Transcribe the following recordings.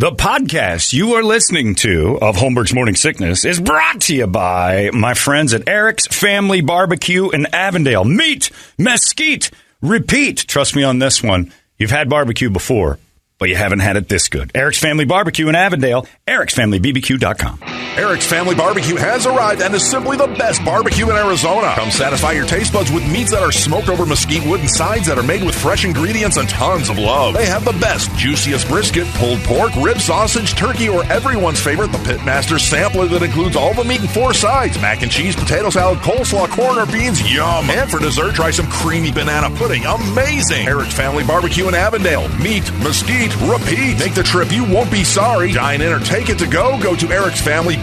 The podcast you are listening to of Holmberg's Morning Sickness is brought to you by my friends at Eric's Family Barbecue in Avondale. Meat, mesquite, repeat. Trust me on this one. You've had barbecue before, but you haven't had it this good. Eric's Family Barbecue in Avondale, ericsfamilybbq.com. Eric's Family Barbecue has arrived and is simply the best barbecue in Arizona. Come satisfy your taste buds with meats that are smoked over mesquite wood and sides that are made with fresh ingredients and tons of love. They have the best, juiciest brisket, pulled pork, rib sausage, turkey, or everyone's favorite, the Pitmaster sampler that includes all the meat in 4 sides, mac and cheese, potato salad, coleslaw, corn, or beans, yum. And for dessert, try some creamy banana pudding, amazing. Eric's Family Barbecue in Avondale. Meat, mesquite, repeat. Make the trip, you won't be sorry. Dine in or take it to go. Go to ericsfamilybbq.com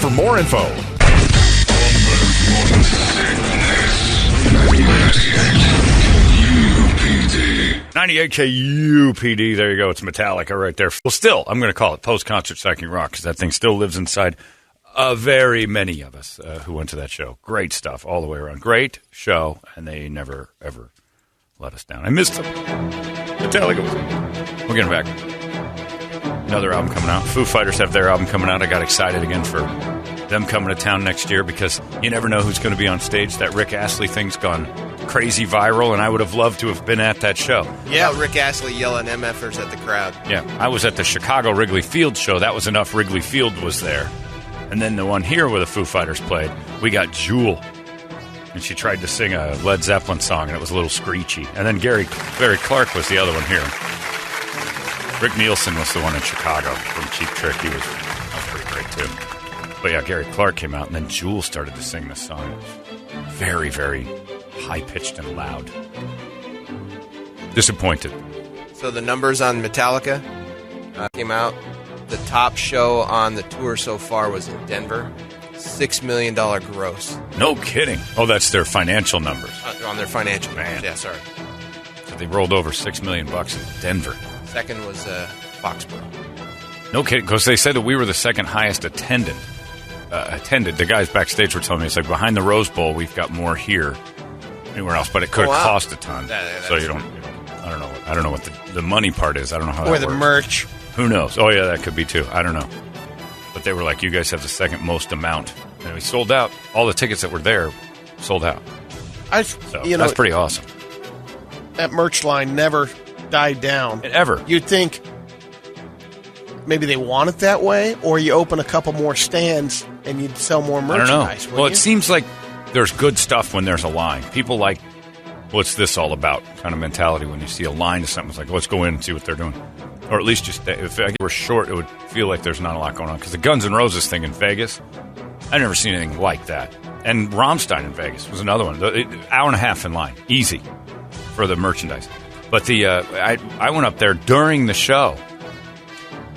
for more info. 98 KUPD. There you go. It's Metallica right there. Well, still, I'm going to call it post-concert psychic rock because that thing still lives inside very many of us who went to that show. Great stuff all the way around. Great show, and they never, ever let us down. I missed them. Metallica was We're getting back. Another album coming out. Foo Fighters have their album coming out. I got excited again for them coming to town next year because you never know who's going to be on stage. That Rick Astley thing's gone crazy viral, and I would have loved to have been at that show. Yeah, Rick Astley yelling MFers at the crowd. Yeah, I was at the Chicago Wrigley Field show. That was enough. Wrigley Field was there. And then the one here where the Foo Fighters played, we got Jewel. And she tried to sing a Led Zeppelin song, and it was a little screechy. And then Gary Clark was the other one here. Rick Nielsen was the one in Chicago from Cheap Trick. That was pretty great, too. But yeah, Gary Clark came out, and then Jewel started to sing this song. It was very, very high-pitched and loud. Disappointed. So the numbers on Metallica came out. The top show on the tour so far was in Denver. $6 million gross. No kidding. Oh, that's their financial numbers. On their financial numbers, yeah, sorry. So they rolled over $6 million in Denver. Second was Foxborough. No kidding, because they said that we were the second highest attended. The guys backstage were telling me, it's like behind the Rose Bowl, we've got more here anywhere else, but it could have cost a ton. So you don't, I don't know what the money part is. I don't know how that works. Or the merch. Who knows? Oh, yeah, that could be too. I don't know. But they were like, you guys have the second most amount. And we sold out. All the tickets that were there sold out. That's pretty awesome. That merch line never died down. Ever. You'd think maybe they want it that way, or you open a couple more stands and you'd sell more merchandise. I don't know. Well, it seems like there's good stuff when there's a line. People like, what's this all about kind of mentality when you see a line to something. It's like, let's go in and see what they're doing. Or at least just, if I were short, it would feel like there's not a lot going on. Because the Guns N' Roses thing in Vegas, I've never seen anything like that. And Rammstein in Vegas was another one. Hour and a half in line. Easy for the merchandise. But I went up there during the show.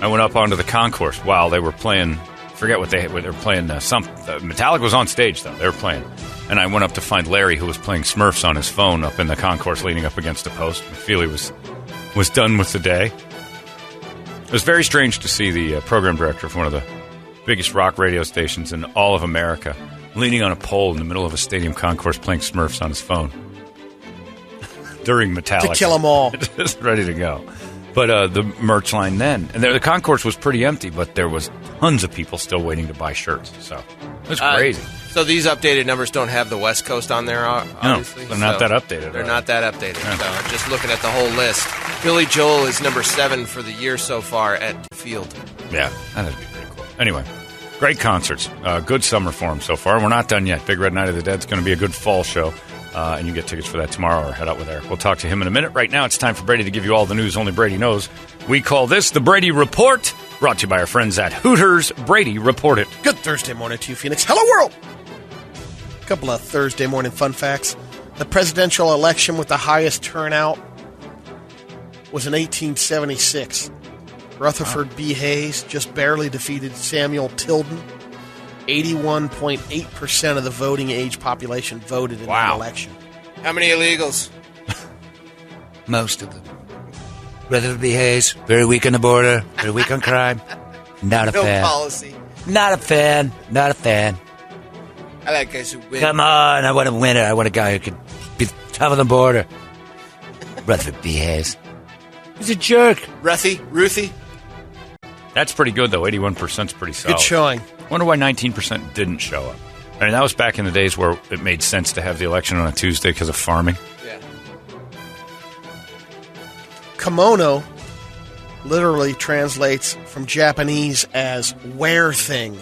I went up onto the concourse while they were playing. Forget what they were playing. Metallica was on stage, though. They were playing. And I went up to find Larry, who was playing Smurfs on his phone up in the concourse leaning up against a post. I feel he was done with the day. It was very strange to see the program director of one of the biggest rock radio stations in all of America leaning on a pole in the middle of a stadium concourse playing Smurfs on his phone during Metallica. To kill them all. Just ready to go. But the merch line then, and the concourse was pretty empty, but there was tons of people still waiting to buy shirts. So it was crazy. So these updated numbers don't have the West Coast on there, obviously? No, they're not that updated. They're not that updated. Yeah. So I'm just looking at the whole list. Billy Joel is number 7 for the year so far at Field. Yeah, that'd be pretty cool. Anyway, great concerts. Good summer for them so far. We're not done yet. Big Red Night of the Dead is going to be a good fall show. And you get tickets for that tomorrow or head out with Eric. We'll talk to him in a minute. Right now, it's time for Brady to give you all the news only Brady knows. We call this the Brady Report, brought to you by our friends at Hooters. Brady, report it. Good Thursday morning to you, Phoenix. Hello, world! A couple of Thursday morning fun facts. The presidential election with the highest turnout was in 1876. Rutherford B. Hayes just barely defeated Samuel Tilden. 81.8% of the voting age population voted in that election. How many illegals? Most of them. Rutherford B. Hayes, very weak on the border, very weak on crime. Not a fan. No policy. Not a fan. Not a fan. I like guys who win. Come on, I want a winner. I want a guy who can be tough on the border. Rutherford B. Hayes. He's a jerk. Ruthie? That's pretty good, though. 81% is pretty solid. Good showing. Wonder why 19% didn't show up. I mean, that was back in the days where it made sense to have the election on a Tuesday because of farming. Yeah. Kimono literally translates from Japanese as wear thing.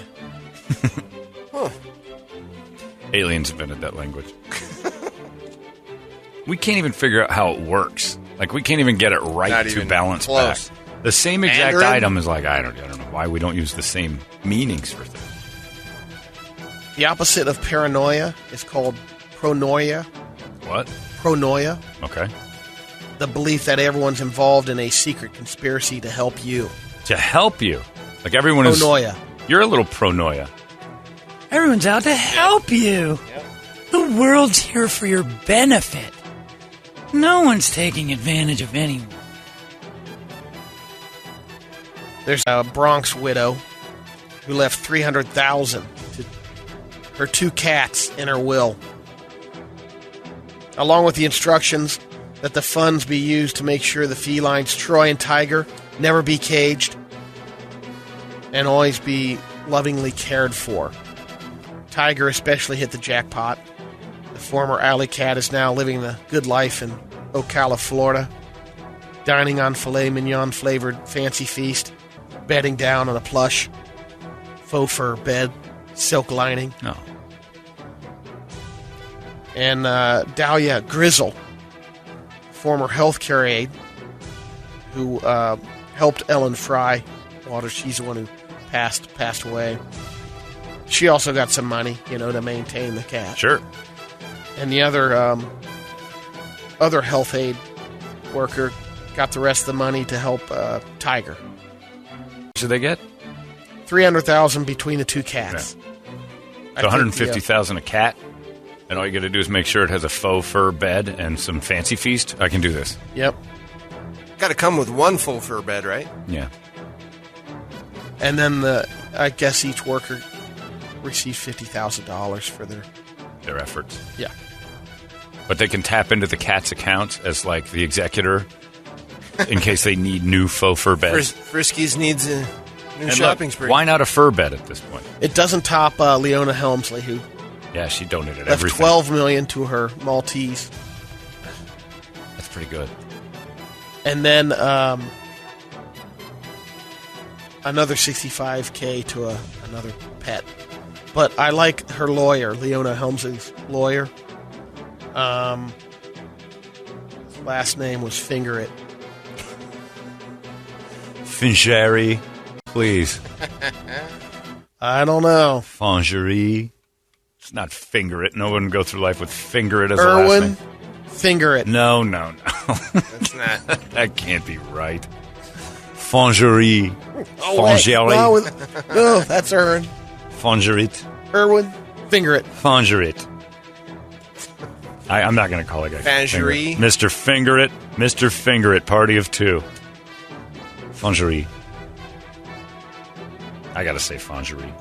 Aliens invented that language. We can't even figure out how it works. Like, we can't even get it right to balance close. back. The same exact Mandarin? item is like, I don't know why we don't use the same meanings for things. The opposite of paranoia is called pronoia. What? Pronoia. Okay. The belief that everyone's involved in a secret conspiracy to help you. To help you. Like, everyone is... Pronoia. You're a little pronoia. Everyone's out to help you. Yep. The world's here for your benefit. No one's taking advantage of anyone. There's a Bronx widow who left $300,000 to her 2 cats in her will, along with the instructions that the funds be used to make sure the felines Troy and Tiger never be caged and always be lovingly cared for. Tiger especially hit the jackpot. The former alley cat is now living the good life in Ocala, Florida, dining on filet mignon flavored fancy feast, bedding down on a plush faux fur bed, silk lining. No. And Dahlia Grizzle, former healthcare aide, who helped Ellen Fry. Waters, she's the one who passed away. She also got some money, to maintain the cat. Sure. And the other health aid worker got the rest of the money to help Tiger. Should they get? $300,000 between the 2 cats. So $150,000 a cat, and all you got to do is make sure it has a faux fur bed and some fancy feast. I can do this. Yep. Got to come with one full fur bed, right? Yeah. And then I guess each worker receives $50,000 for Their efforts. Yeah. But they can tap into the cat's account as like the executor in case they need new faux fur beds. Friskies needs a new And shopping look, spree. why not a fur bed at this point? It doesn't top Leona Helmsley, who Yeah, she donated left everything. $12 million to her Maltese. That's pretty good. And then another $65K to another pet. But I like her lawyer, Leona Helmsley's lawyer. His last name was Fingerit. Fingerit, please. I don't know. Fingerit. It's not Fingerit. No one can go through life with Fingerit as a last Erwin name. Fingerit. No. That's not. That can't be right. Fingerit. Oh, wait. Fingerit. No, that's Erwin. Fingerit. Erwin Fingerit. Fingerit. I'm not going to call it a Fingerit. Mr. Fingerit. Mr. Fingerit, party of 2. Fingerit. I got to say Fingerit.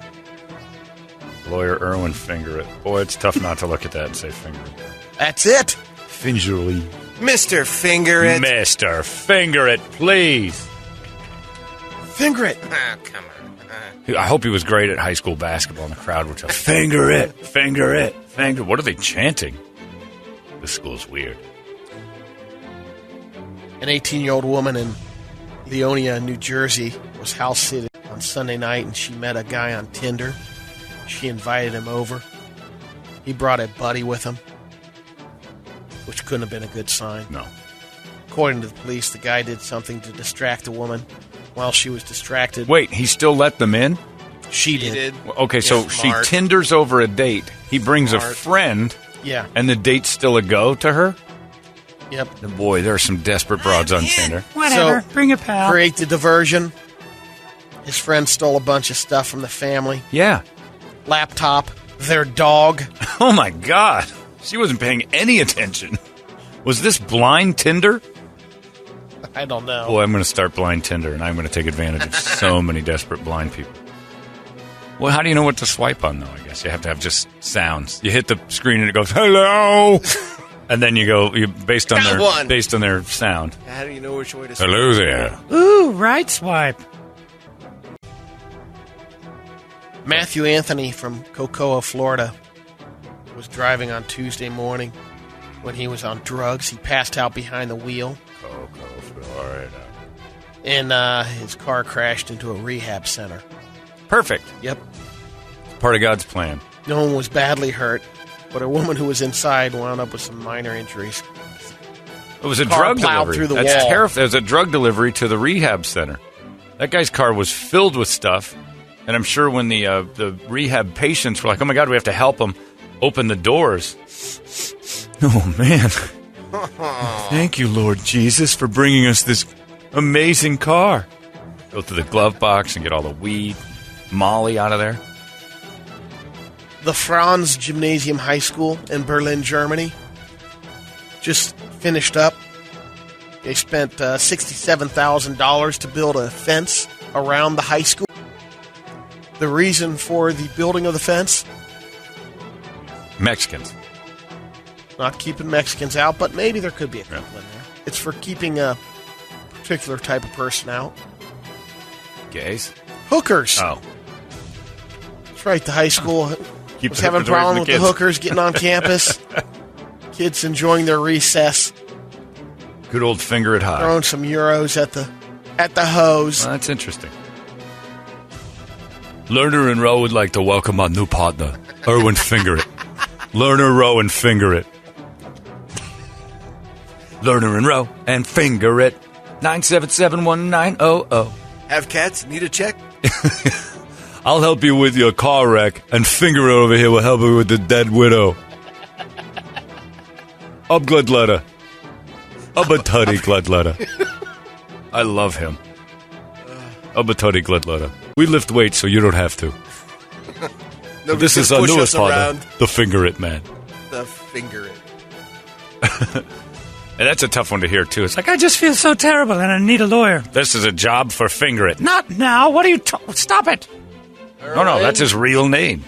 Lawyer Erwin Fingerit. Boy, it's tough not to look at that and say Fingerit. That's it. Fingerit. Mr. Fingerit. Mr. Fingerit, please. Fingerit. Ah, come on. I hope he was great at high school basketball and the crowd would tell Fingerit, Fingerit, Fingerit. What are they chanting? This school's weird. An 18-year-old woman in Leonia, New Jersey, was house sitting on Sunday night, and she met a guy on Tinder. She invited him over. He brought a buddy with him, which couldn't have been a good sign. No. According to the police, the guy did something to distract the woman. While she was distracted, Wait, he still let them in? she He did. did. Okay, so Yeah, she smart. Tinders over a date. He brings a Smart. friend, Yeah. and the date's still a go to her? Yep. Boy, there are some desperate broads on Tinder. Whatever. So, Bring a pal. Create the diversion. His friend stole a bunch of stuff from the family. Yeah. Laptop, their dog. Oh, my God. She wasn't paying any attention. Was this blind Tinder? I don't know. Boy, I'm going to start blind Tinder, and I'm going to take advantage of so many desperate blind people. Well, how do you know what to swipe on, though? I guess you have to have just sounds. You hit the screen, and it goes, hello! And then you go, based on their sound. How do you know which way to swipe? Hello there. Ooh, right swipe. Matthew Anthony from Cocoa, Florida, was driving on Tuesday morning when he was on drugs. He passed out behind the wheel. Cocoa, Florida. And his car crashed into a rehab center. Perfect. Yep. Part of God's plan. No one was badly hurt, but a woman who was inside wound up with some minor injuries. It was a Car drug plowed delivery. through the That's wall. terrifying. It was a drug delivery to the rehab center. That guy's car was filled with stuff, and I'm sure when the rehab patients were like, "Oh my God, we have to help him open the doors." Oh man! Thank you, Lord Jesus, for bringing us this amazing car. Go to the glove box and get all the weed, Molly out of there. The Franz Gymnasium High School in Berlin, Germany, just finished up. They spent $67,000 to build a fence around the high school. The reason for the building of the fence? Mexicans. Not keeping Mexicans out, but maybe there could be a couple in there. It's for keeping a particular type of person out. Gays? Hookers. Oh. That's right, the high school Keep was the having a hookers away problem from with the the kids. hookers getting on campus. Kids enjoying their recess, Good old finger it high. throwing some euros at the hose. Well, that's interesting. Lerner and Rowe would like to welcome our new partner, Erwin Fingerit. Lerner, Rowe, and Fingerit. Lerner and Rowe and Fingerit. 977-1900. Have cats? Need a check? I'll help you with your car wreck, and Fingerit over here will help you with the dead widow. Up glad letter. Up a tutty glad letter. I love him. Up a tutty glad letter. We lift weights so you don't have to. Nobody This can is our push newest us partner, around. the Fingerit man. The Fingerit. And that's a tough one to hear, too. It's like, I just feel so terrible and I need a lawyer. This is a job for Fingerit. Not now. What are you Stop it. No, that's his real name.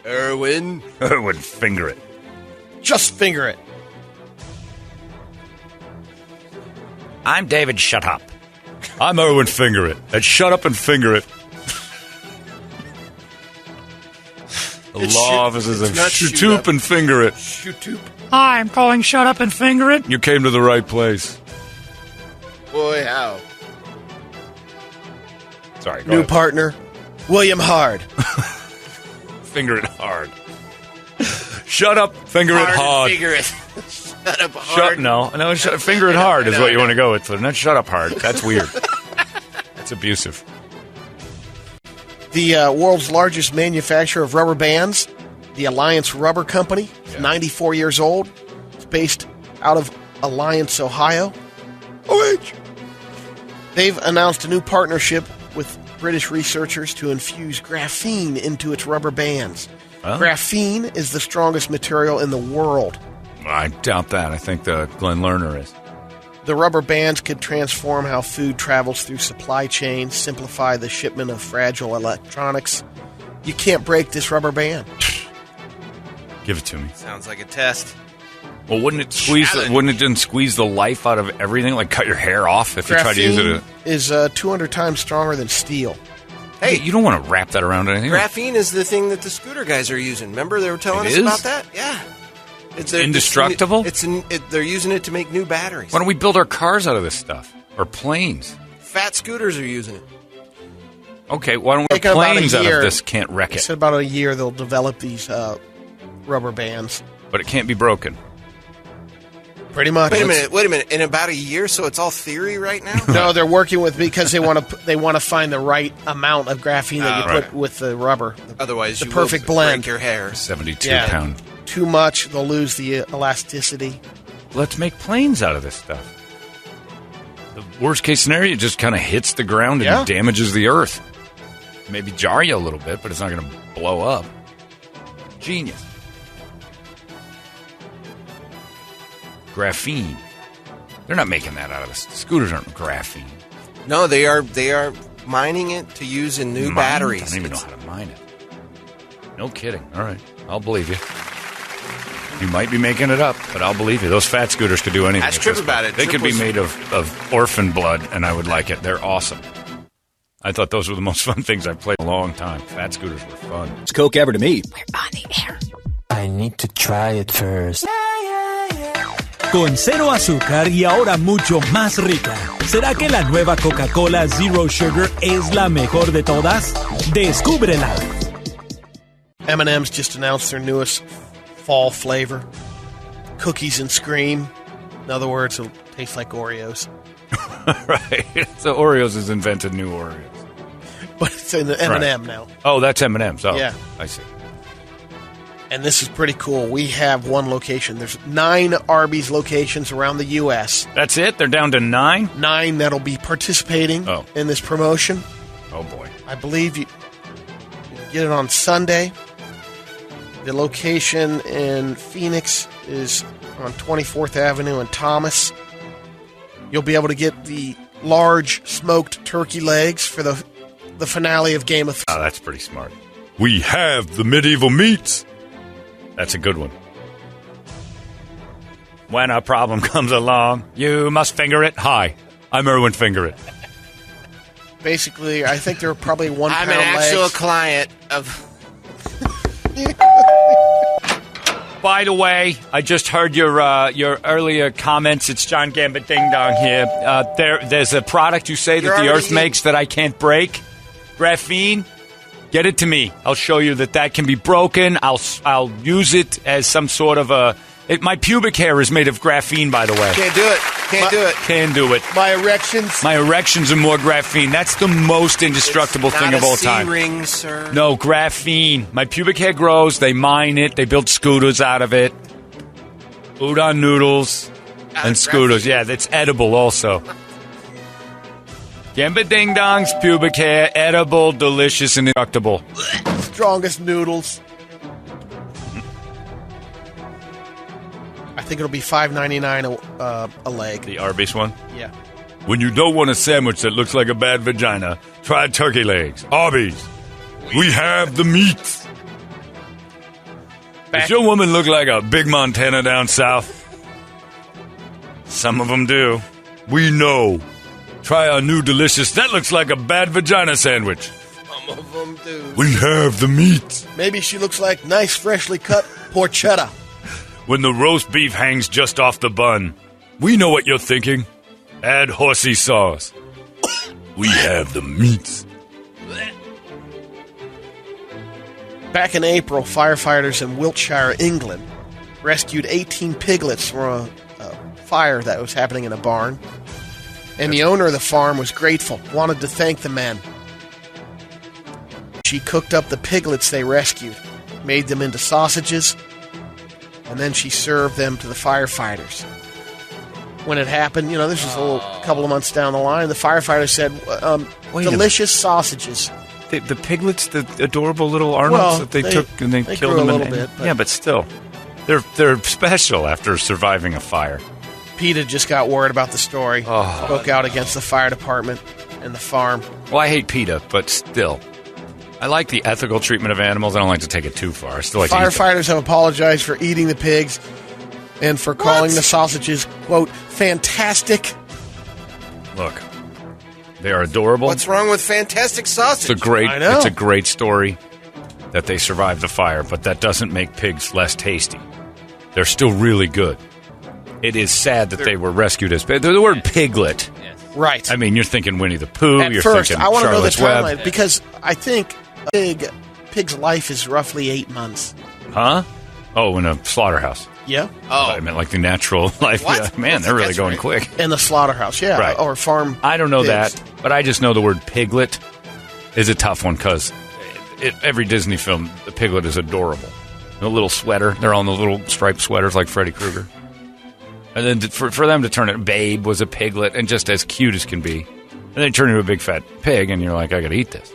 Erwin. Erwin Fingerit. Just finger it. I'm David Shut Up. I'm Erwin Fingerit. And shut up and finger it. The It's law shoot- offices it's of not shoot Shoot up. and Finger It. Shoot-oop. Hi, I'm calling Shut Up and Finger It. You came to the right place. Boy, how? Sorry, go New ahead. partner, William Hard. Finger it hard. Shut up, finger it hard. Finger it. Shut up hard. Finger it hard is I know, what you I want to go with. So not shut up hard. That's weird. That's abusive. The world's largest manufacturer of rubber bands, the Alliance Rubber Company, is 94 years old. It's based out of Alliance, Ohio. They've announced a new partnership with British researchers to infuse graphene into its rubber bands. Oh. Graphene is the strongest material in the world. I doubt that. I think the Glenn Lerner is. The rubber bands could transform how food travels through supply chains, simplify the shipment of fragile electronics. You can't break this rubber band. Give it to me. Sounds like a test. Well, wouldn't it then squeeze the life out of everything? Like cut your hair off if you try to use it? Graphene is 200 times stronger than steel. Hey, you don't want to wrap that around anything. Graphene is the thing that the scooter guys are using. Remember they were telling It us is? about that? Yeah. It's indestructible? They're using it to make new batteries. Why don't we build our cars out of this stuff? Or planes? Fat scooters are using it. Okay, why don't we Taking about a planes out year. of this can't wreck They it? said about a year they'll develop these rubber bands. But it can't be broken. Pretty much. Wait a minute. In about a year, so it's all theory right now? No, they're working with because they want to find the right amount of graphene that you right. put with the rubber. Otherwise, the you perfect will blend. break your hair. 72-pound. Too much, they'll lose the elasticity. Let's make planes out of this stuff. The worst case scenario, it just kind of hits the ground and damages the earth. Maybe jar you a little bit, but it's not going to blow up. Genius. Graphene. They're not making that out of this. Scooters aren't graphene. No, they are mining it to use in new batteries. I don't even know how to mine it. No kidding. All right. I'll believe you. You might be making it up, but I'll believe you. Those fat scooters could do anything. Ask at Trip this about point. it. They Trip could be was- made of orphan blood, and I would like it. They're awesome. I thought those were the most fun things I've played in a long time. Fat scooters were fun. It's Coke ever to me. We're on the air. I need to try it first. Con cero azúcar y ahora mucho más rica. ¿Será que la nueva Coca-Cola Zero Sugar es la mejor de todas? Descúbrela. M&M's just announced their newest fall flavor. Cookies and Scream. In other words, it'll taste like Oreos. Right. So Oreos has invented new Oreos. But it's in the M&M now. Oh, that's M&M's. Oh, yeah. I see. And this is pretty cool. We have one location. There's 9 Arby's locations around the U.S. That's it? They're down to 9? 9 that'll be participating in this promotion. Oh, boy. I believe you get it on Sunday. The location in Phoenix is on 24th Avenue and Thomas. You'll be able to get the large smoked turkey legs for the finale of Game of Thrones. Oh, that's pretty smart. We have the medieval meats. That's a good one. When a problem comes along, you must finger it. Hi, I'm Erwin Fingerit. Basically, I think they're probably 1 I'm pound an actual legs. client of... By the way, I just heard your earlier comments. It's John GambaDingDong here. There's a product you say that the Earth makes that I can't break. Graphene. Get it to me. I'll show you that can be broken. I'll use it as some sort of a... my pubic hair is made of graphene, by the way. Can't do it. Can do it. My erections are more graphene. That's the most indestructible thing of all time. C-ring, sir. No, graphene. My pubic hair grows. They mine it. They build scooters out of it. Udon noodles and scooters. Yeah, that's edible also. GambaDingDong's pubic hair, edible, delicious, and indestructible. Strongest noodles. I think it'll be $5.99 a leg. The Arby's one? Yeah. When you don't want a sandwich that looks like a bad vagina, try turkey legs. Arby's. We have the meats. Does your woman look like a big Montana down south? Some of them do. We know. Try our new delicious, that looks like a bad vagina sandwich. Some of them do. We have the meat. Maybe she looks like nice, freshly cut porchetta. When the roast beef hangs just off the bun, we know what you're thinking. Add horsey sauce. We have the meats. Back in April, firefighters in Wiltshire, England, rescued 18 piglets from a fire that was happening in a barn. And the owner of the farm was grateful, wanted to thank the men. She cooked up the piglets they rescued, made them into sausages, and then she served them to the firefighters. When it happened, this was a couple of months down the line, the firefighters said, delicious sausages. The piglets, the adorable little Arnolds that they took and they killed them. A little bit. Yeah, but still, they're special after surviving a fire. PETA just got worried about the story, spoke out against the fire department and the farm. Well, I hate PETA, but still. I like the ethical treatment of animals. I don't like to take it too far. I still like Firefighters have apologized for eating the pigs and for calling the sausages, quote, fantastic. Look, they are adorable. What's wrong with fantastic sausage? It's a great story that they survived the fire, but that doesn't make pigs less tasty. They're still really good. It is sad that they were rescued as the word piglet. Right. I mean, you're thinking Winnie the Pooh. At You're first, thinking I want to know the Charlotte's Web. timeline because I think a pig's life is roughly 8 months. Huh? Oh, in a slaughterhouse. Yeah. I meant like the natural life. What? Yeah, man, they're really going quick. In the slaughterhouse, yeah. Right. Or farm. I don't know pigs. that, but I just know the word piglet is a tough one because every Disney film, the piglet is adorable. The little sweater. They're all in the little striped sweaters like Freddy Krueger. And then for them to turn it, Babe was a piglet and just as cute as can be. And they turn into a big fat pig, and you're like, I got to eat this.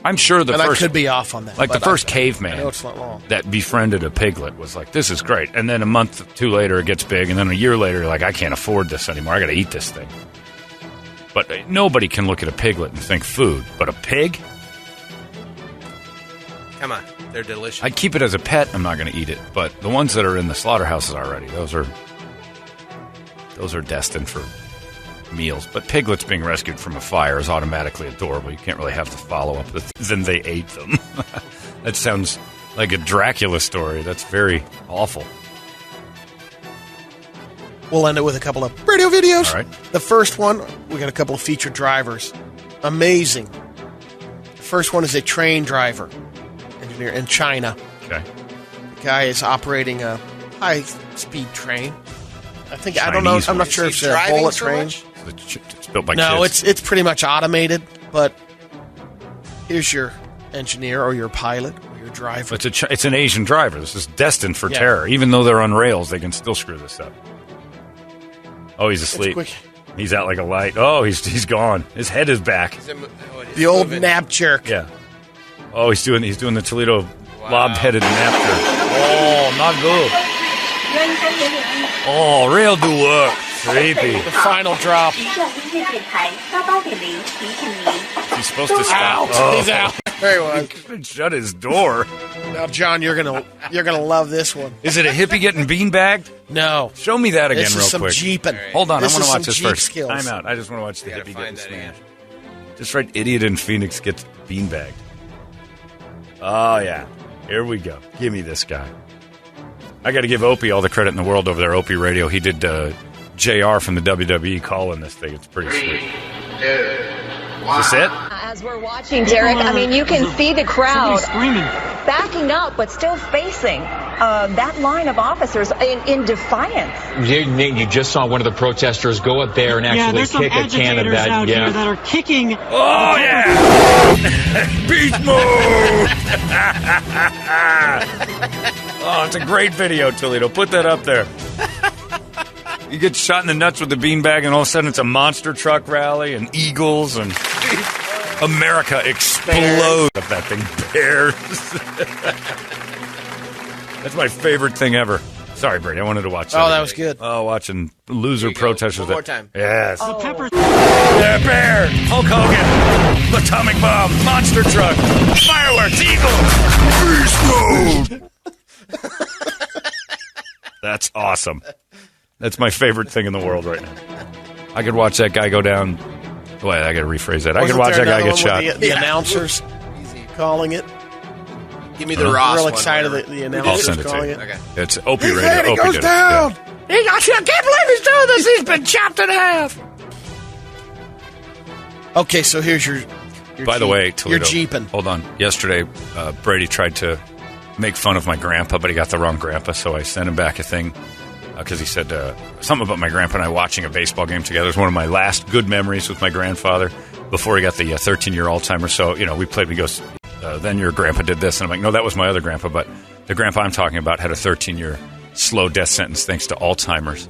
I'm sure I could be off on that. Like the first caveman I know it's not wrong. that befriended a piglet was like, this is great. And then a month or two later, it gets big. And then a year later, you're like, I can't afford this anymore. I got to eat this thing. But nobody can look at a piglet and think food. But a pig? Come on. They're delicious. I'd keep it as a pet. I'm not going to eat it. But the ones that are in the slaughterhouses already, those are destined for meals. But piglets being rescued from a fire is automatically adorable. You can't really have to follow up with then they ate them. That sounds like a Dracula story. That's very awful. We'll end it with a couple of radio videos. All right. The first one, we got a couple of featured drivers. Amazing. The first one is a train driver, engineer in China. Okay. The guy is operating a high-speed train. I don't know. Chinese I'm not one. sure if Is it's he a bullet driving train. so much? It's built by No, kids. it's pretty much automated. But here's your engineer or your pilot or your driver. It's an Asian driver. This is destined for Yeah. terror. Even though they're on rails, they can still screw this up. Oh, he's It's asleep. quick. He's out like a light. Oh, he's gone. His head is back. The old nap jerk. Yeah. Oh, he's doing the Toledo lobbed-headed nap jerk. Oh, not good. Oh, rail do work. Creepy. The final drop. He's supposed to stop. Out. He's out. There he was. He shut his door. Now, John, you're gonna love this one. Is it a hippie getting beanbagged? No. Show me that again This is real some quick. Jeeping. Hold on, This I want is to watch some this Jeep first. skills. Time out. I just want to watch the Gotta hippie find getting that again. smashed. Just write idiot in Phoenix gets beanbagged. Oh, yeah. Here we go. Give me this guy. I got to give Opie all the credit in the world over there, Opie Radio. He did JR from the WWE calling this thing. It's pretty sweet. Is this it? As we're watching, Derek, I mean, you can see the crowd backing up, but still facing that line of officers in defiance. You just saw one of the protesters go up there and actually kick a can of that. Out here that are kicking. Oh, yeah! Beast mode! Oh, it's a great video, Toledo. Put that up there. You get shot in the nuts with the beanbag, and all of a sudden it's a monster truck rally and eagles and America explodes. That thing bears. That's my favorite thing ever. Sorry, Brady. I wanted to watch that. Oh, that was good. Oh, watching loser protesters. One more time. Yes. The Peppers. Yeah, bear, Hulk Hogan, atomic bomb, monster truck, fireworks, eagle, beast mode. That's awesome. That's my favorite thing in the world right now. I could watch that guy go down. Wait, I got to rephrase that. I could Wasn't watch there that guy another get one shot. with the announcers calling it. Give me the Ross Real one, excited whatever. that the I'll announcers send it to calling you. it. Okay. It's Opie He's Radio. dead, he Opie goes did it. down. Yeah. I can't believe he's doing this. He's been chopped in half. Okay, so here's your By the Jeep. way, Toledo, You're Jeeping. hold on. Yesterday, Brady tried to make fun of my grandpa, but he got the wrong grandpa, so I sent him back a thing because he said something about my grandpa and I watching a baseball game together. It was one of my last good memories with my grandfather before he got the 13-year Alzheimer's. So, we played, he goes, then your grandpa did this. And I'm like, no, that was my other grandpa, but the grandpa I'm talking about had a 13-year slow death sentence thanks to Alzheimer's.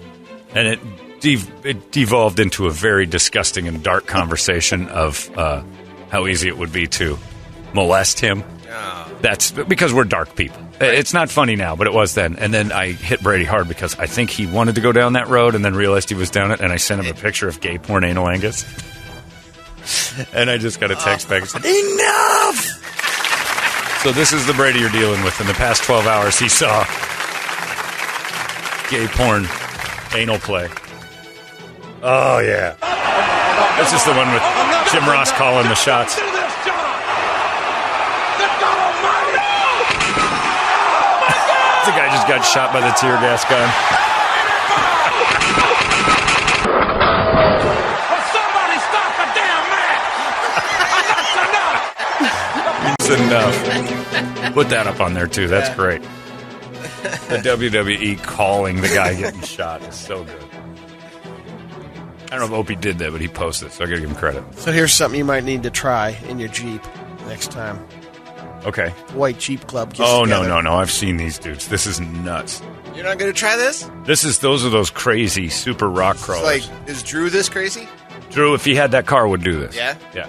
And it devolved into a very disgusting and dark conversation of how easy it would be to molest him. That's because we're dark people. It's not funny now, but it was then. And then I hit Brady hard because I think he wanted to go down that road and then realized he was down it. And I sent him a picture of gay porn anal Angus. And I just got a text back and said, enough! So this is the Brady you're dealing with. In the past 12 hours, he saw gay porn anal play. Oh, yeah. This is the one with Jim Ross calling the shots. The guy just got shot by the tear gas gun. Enough. Put that up on there too. That's great. The WWE calling the guy getting shot is so good. I don't know if Opie did that, but he posted it, so I gotta give him credit. So here's something you might need to try in your Jeep next time. Okay. White Jeep Club. Gets Oh together. no! I've seen these dudes. This is nuts. You're not going to try this? Those are those crazy super rock It's crawlers. like, is Drew this crazy? Drew, if he had that car, would do this. Yeah? Yeah.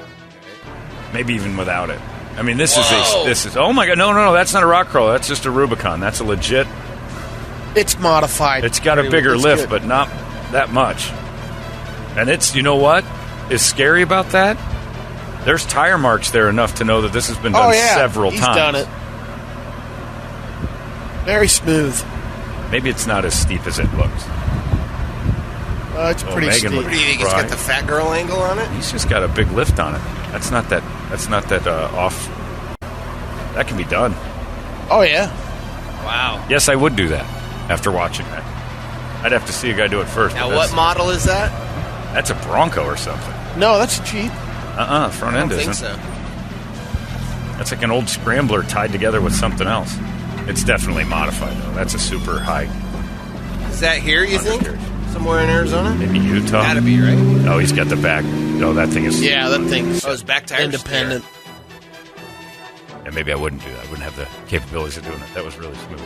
Maybe even without it. I mean, this is. Oh my God! No! That's not a rock crawler. That's just a Rubicon. That's a legit. It's modified. It's got a bigger It's lift, good. but not that much. And it's, you know what is scary about that? There's tire marks there enough to know that this has been done several He's times. done it. Very smooth. Maybe it's not as steep as it looks. It's pretty steep. What do you think? He's got the fat girl angle on it? He's just got a big lift on it. That's not that off. That can be done. Oh, yeah. Wow. Yes, I would do that after watching that. I'd have to see a guy do it first. Now, what model is that? That's a Bronco or something. No, that's a Jeep. Front end isn't. I don't think so. That's like an old Scrambler tied together with something else. It's definitely modified, though. That's a super high. Is that here, you think? Somewhere in Arizona? Maybe Utah. Gotta be, right? Oh, he's got the back. No, that thing is... Yeah, that thing's his back tires independent. Yeah, maybe I wouldn't do that. I wouldn't have the capabilities of doing it. That was really smooth.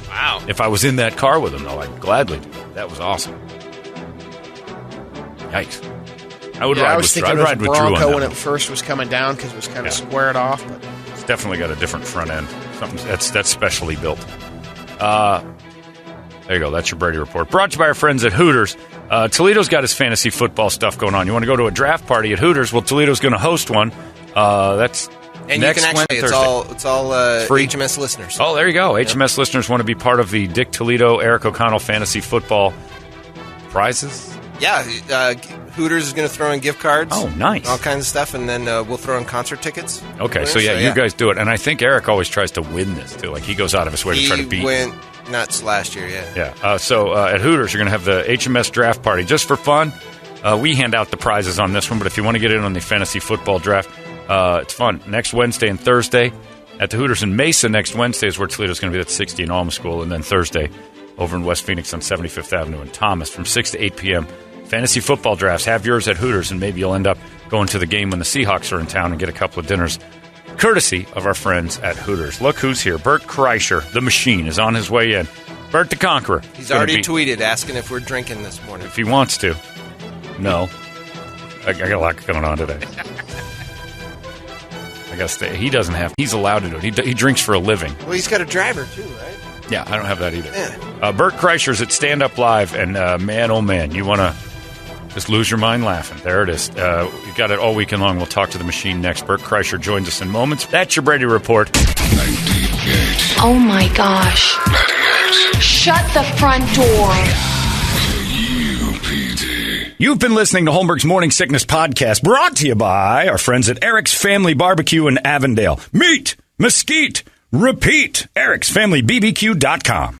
Wow. If I was in that car with him, though, I'd gladly do that. That was awesome. Yikes. I would ride with Drew. I'd ride with Drew on that when one. it first was coming down because it was kind of squared off. But it's definitely got a different front end. Something that's specially built. There you go. That's your Brady Report. Brought to you by our friends at Hooters. Toledo's got his fantasy football stuff going on. You want to go to a draft party at Hooters? Well, Toledo's going to host one. That's and next you can actually, Thursday. It's all free HMS listeners. Oh, there you go. HMS listeners want to be part of the Dick Toledo, Eric O'Connell fantasy football prizes? Yeah. Hooters is going to throw in gift cards. Oh, nice. All kinds of stuff, and then we'll throw in concert tickets. Okay, so you guys do it. And I think Eric always tries to win this, too. Like, he goes out of his way to try to beat. He went nuts last year, yeah. Yeah. So at Hooters, you're going to have the HMS draft party. Just for fun, we hand out the prizes on this one, but if you want to get in on the fantasy football draft, it's fun. Next Wednesday and Thursday at the Hooters in Mesa next Wednesday is where Toledo's going to be at 60 in Alma School, and then Thursday over in West Phoenix on 75th Avenue in Thomas from 6 to 8 p.m. Fantasy football drafts. Have yours at Hooters, and maybe you'll end up going to the game when the Seahawks are in town and get a couple of dinners courtesy of our friends at Hooters. Look who's here. Bert Kreischer, the machine, is on his way in. Bert the Conqueror. He's already tweeted asking if we're drinking this morning. If he wants to. No. I got a lot going on today. I got to stay. He doesn't have. He's allowed to do it. He drinks for a living. Well, he's got a driver, too, right? Yeah, I don't have that either. Yeah. Bert Kreischer's at Stand Up Live, and man, oh man, you want to just lose your mind laughing. There it is. You got it all weekend long. We'll talk to the machine next. Bert Kreischer joins us in moments. That's your Brady Report. 98. Oh my gosh. 98. Shut the front door. UPD. You've been listening to Holmberg's Morning Sickness Podcast, brought to you by our friends at Eric's Family Barbecue in Avondale. Meet, mesquite, repeat. Eric'sFamilyBBQ.com.